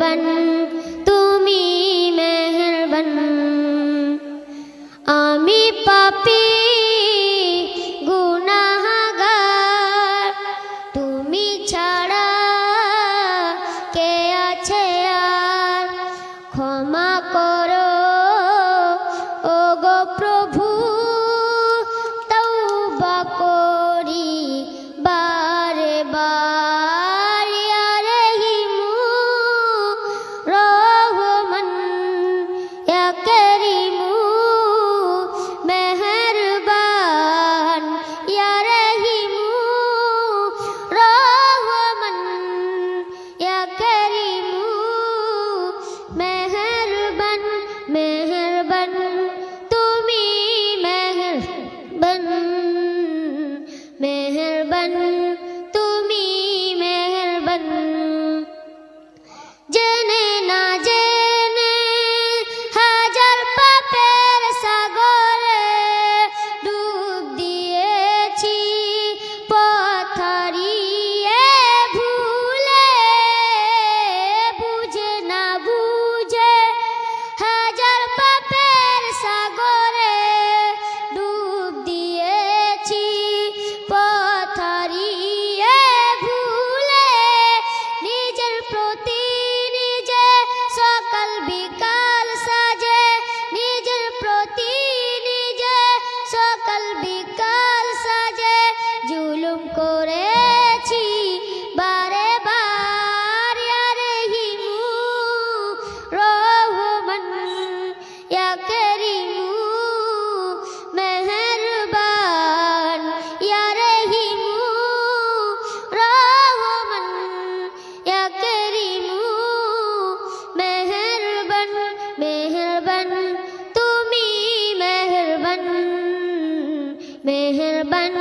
মেহেরবান তুমি মেহেরবান। আমি পাপী গুনাহগার, তুমি ছাড়া কে আছে আর? ক্ষমা করো ওগো প্রভু, তওবা করি বারে বার। ইয়া রহিমু রহমান, ইয়া করিমু মেহেরবান। ইয়া রহিমু রহমান, ইয়া করিমু মেহেরবান। মেহেরবান তুমি মেহেরবান, মেহেরবান তুমি মেহেরবান। জেনে না জেনে হাজার পাপের সাগরে ডুব দিয়েছি, পথ হারিয়ে ভুলে। বুঝে না বুঝে হাজার পাপের সাগরে ডুব দিয়েছি, পথ হারিয়ে ভুলে। নিজের প্রতি নিজে সকাল বিকাল সাজে, নিজের প্রতি নিজে সকাল বিকাল সাজে জুলুম করেছি বারে বার। ইয়া রহিমু রহমান, ইয়া করিমু মেহেরবান। ইয়া রহিমু রহমান, ইয়া করিমু মেহেরবান। মেহেরবান তুমি মেহেরবান, মেহেরবান